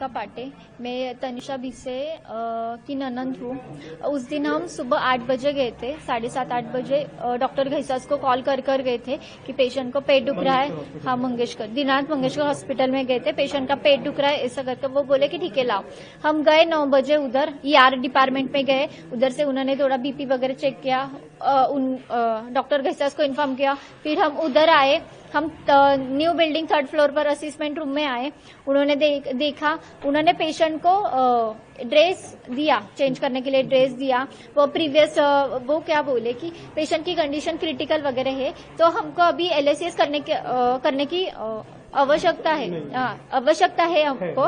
पाटे। मैं तनिषा भिसे की ननंद हूँ। उस दिन हम सुबह 8 बजे गए थे, 7:30-8 बजे डॉक्टर घैसास को कॉल कर गए थे कि पेशेंट को पेट दुख रहा है। हाँ, दीनानाथ मंगेशकर हॉस्पिटल में गए थे, पेशेंट का पेट दुख रहा है ऐसा करके वो बोले कि ठीक है लाओ। हम गए 9 बजे उधर ER डिपार्टमेंट में गए। उधर से उन्होंने थोड़ा BP वगैरह चेक किया, डॉक्टर घैसास को इन्फॉर्म किया। फिर हम उधर आए, हम न्यू बिल्डिंग 3rd फ्लोर पर असिस्टेंट रूम में आए। उन्होंने देखा, उन्होंने पेशेंट को ड्रेस दिया, चेंज करने के लिए ड्रेस दिया। वो प्रीवियस वो क्या बोले कि पेशेंट की कंडीशन क्रिटिकल वगैरह है, तो हमको अभी LACS करने की आवश्यकता है हमको।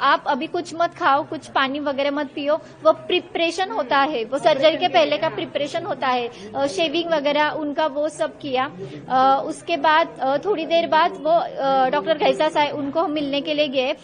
आप अभी कुछ मत खाओ, कुछ पानी वगैरह मत पियो। वो प्रिपरेशन होता है, वो सर्जरी के पहले का प्रिपरेशन होता है, शेविंग वगैरह उनका वो सब किया। उसके बाद थोड़ी देर बाद वो डॉक्टर घैसास आए, उनको हम मिलने के लिए गए।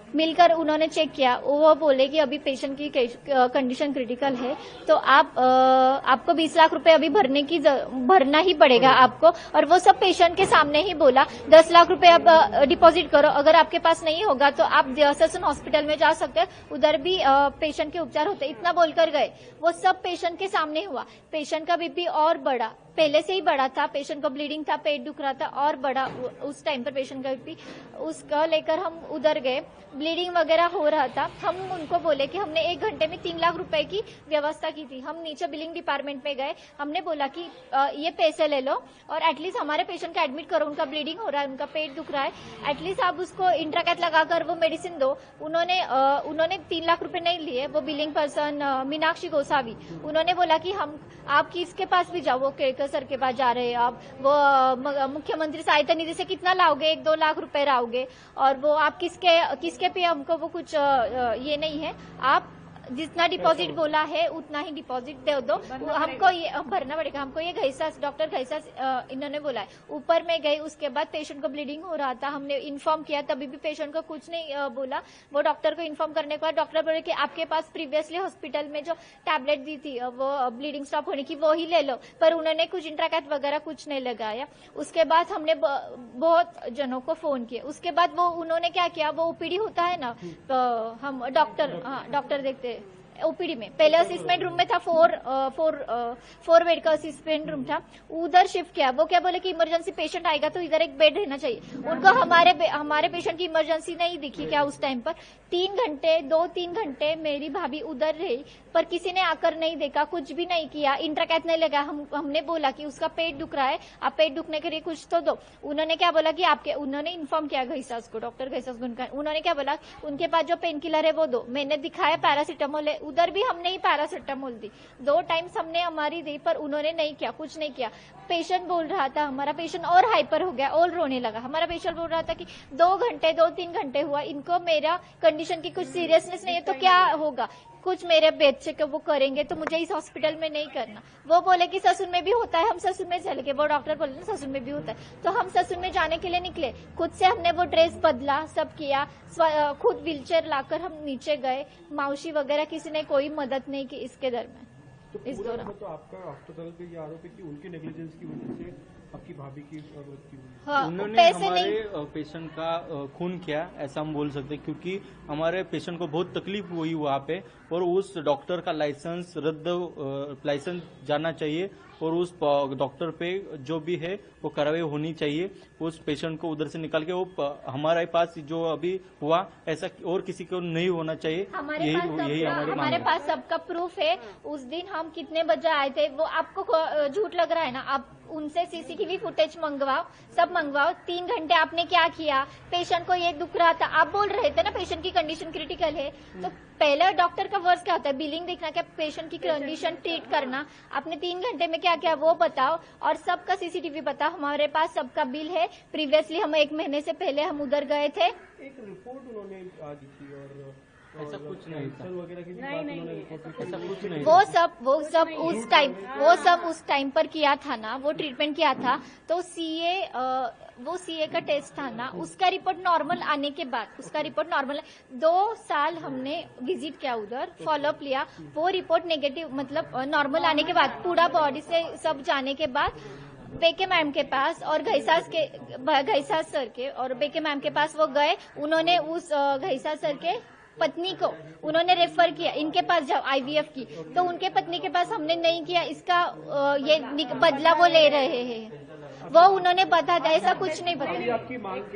मिलकर उन्होंने चेक किया, वो बोले कि अभी पेशेंट की कंडीशन क्रिटिकल है, तो आपको 20 लाख रुपए अभी भरना ही पड़ेगा आपको। और वो सब पेशेंट के सामने ही बोला। 10 लाख रुपए आप डिपॉजिट करो, अगर आपके पास नहीं होगा तो आप ससन हॉस्पिटल में जा सकते हैं, उधर भी पेशेंट के उपचार होते। इतना बोलकर गए। वो सब पेशेंट के सामने हुआ। पेशेंट का BP और बढ़ा, पहले से ही बढ़ा था, पेशेंट को ब्लीडिंग था, पेट दुख रहा था और बढ़ा उस टाइम पर पेशेंट का BP। उसका लेकर हम उधर गए, ब्लीडिंग वगैरह हो रहा था। हम उनको बोले कि हमने 1 घंटे में 3 लाख रुपए की व्यवस्था की थी। हम नीचे बिलिंग डिपार्टमेंट में गए, हमने बोला कि ये पैसे ले लो और एटलीस्ट हमारे पेशेंट का एडमिट करो, उनका ब्लीडिंग हो रहा है, उनका पेट दुख रहा है, एटलीस्ट आप उसको इंट्राकैथ लगाकर वो मेडिसिन दो। उन्होंने 3 लाख रुपए नहीं लिए। वो बिलिंग पर्सन मीनाक्षी गोसावी, उन्होंने बोला कि आप किसके पास भी जाओ, वो केड़कर सर के पास जा रहे हैं आप, वो मुख्यमंत्री सहायता निधि से कितना लाओगे, 1-2 लाख रुपए लाओगे, और वो आप किसके पे हमको वो कुछ ये नहीं है। आप जितना डिपॉजिट बोला है उतना ही डिपॉजिट दे दो, हमको ये भरना पड़ेगा। हमको ये घैसास, डॉक्टर घैसास इन्होंने बोला है। ऊपर में गई, उसके बाद पेशेंट को ब्लीडिंग हो रहा था, हमने इन्फॉर्म किया, तभी भी पेशेंट को कुछ नहीं बोला। वो डॉक्टर को इन्फॉर्म करने के बाद डॉक्टर बोले कि आपके पास प्रीवियसली हॉस्पिटल में जो टैबलेट दी थी वो ब्लीडिंग स्टॉप होने की, वो ही ले लो, पर उन्होंने कुछ इंट्राकैथ वगैरह कुछ नहीं लगाया। उसके बाद हमने बहुत जनों को फोन किए। उसके बाद वो उन्होंने क्या किया, वो OPD होता है ना, तो हम डॉक्टर देखते OPD में, पहले असिस्टेंट रूम में था, 4 बेड का असिस्टेंट रूम था, उधर शिफ्ट किया। वो क्या बोले कि इमरजेंसी पेशेंट आएगा तो इधर एक बेड रहना चाहिए। उनको हमारे पेशेंट की इमरजेंसी नहीं दिखी क्या उस टाइम पर। 2-3 घंटे मेरी भाभी उधर रही, पर किसी ने आकर नहीं देखा, कुछ भी नहीं किया, इंट्राकैथ नहीं लगा। हमने बोला कि उसका पेट दुख रहा है, आप पेट दुखने के लिए कुछ तो दो। उन्होंने क्या बोला कि उन्होंने इन्फॉर्म किया घैसास को, डॉक्टर घैसास को। उन्होंने क्या बोला, उनके पास जो पेन किलर है वो दो। मैंने दिखाया पैरासीटामोल है, उधर भी हमने ही पैरासीटामोल दी, 2 टाइम्स हमने हमारी दी, पर उन्होंने नहीं किया, कुछ नहीं किया। पेशेंट बोल रहा था, हमारा पेशेंट और हाइपर हो गया और रोने लगा। हमारा पेशेंट बोल रहा था कि 2-3 घंटे हुआ, इनको मेरा कंडीशन की कुछ सीरियसनेस नहीं है तो क्या होगा, कुछ मेरे बच्चे को वो करेंगे तो मुझे इस हॉस्पिटल में नहीं करना। वो बोले कि ससुर में भी होता है, हम ससुर में चले गए। वो डॉक्टर बोले ना ससुर में भी होता है, तो हम ससुर में जाने के लिए निकले। खुद से हमने वो ड्रेस बदला, सब किया, खुद व्हीलचेयर लाकर हम नीचे गए। मावशी वगैरह किसी ने कोई मदद नहीं की इसके दरमियान। तो इस दौरान तो आपका अस्पताल पे ये आरोप है कि उनके नेग्लिजेंस की वजह से आपकी भाभी की मृत्यु हुई। हाँ, उन्होंने हमारे पेशेंट का खून किया, ऐसा हम बोल सकते हैं, क्योंकि हमारे पेशेंट को बहुत तकलीफ हुई वहाँ पे, और उस डॉक्टर का लाइसेंस जाना चाहिए, और उस डॉक्टर पे जो भी है वो कार्रवाई होनी चाहिए। उस पेशेंट को उधर से निकाल के वो हमारे पास जो अभी हुआ ऐसा और किसी को नहीं होना चाहिए। यही हमारे पास सबका प्रूफ है। उस दिन हम कितने बजे आए थे, वो आपको झूठ लग रहा है ना, आप उनसे CCTV फुटेज मंगवाओ, सब मंगवाओ। 3 घंटे आपने क्या किया, पेशेंट को ये दुख रहा था, आप बोल रहे थे ना पेशेंट की कंडीशन क्रिटिकल है, तो पहले डॉक्टर का वर्क क्या होता है, बिलिंग देखना, क्या पेशेंट की कंडीशन ट्रीट करना। आपने 3 घंटे में क्या किया वो बताओ, और सबका CCTV बताओ। हमारे पास सबका बिल है। प्रीवियसली हम 1 महीने से पहले हम उधर गए थे। एक रिपोर्ट उन्होंने आज की और ऐसा कुछ नहीं था, वगैरह की बात उन्होंने रिपोर्ट ऐसा कुछ नहीं। वो सब उस टाइम पर किया था ना, वो ट्रीटमेंट किया था, तो CA का टेस्ट था ना, उसका रिपोर्ट नॉर्मल आने के बाद, उसका रिपोर्ट नॉर्मल 2 साल हमने विजिट किया उधर, फॉलोअप लिया, वो रिपोर्ट नेगेटिव मतलब नॉर्मल आने के बाद, पूरा बॉडी से सब जाने के बाद बेके मैम के पास और घैसास सर के और बेके मैम के पास वो गए। उन्होंने उस घैसास सर के पत्नी को उन्होंने रेफर किया इनके पास जब आईवीएफ की, तो उनके पत्नी के पास हमने नहीं किया, इसका ये बदला वो ले रहे हैं। वो उन्होंने बताया, ऐसा कुछ नहीं बताया। आपकी मांग क्या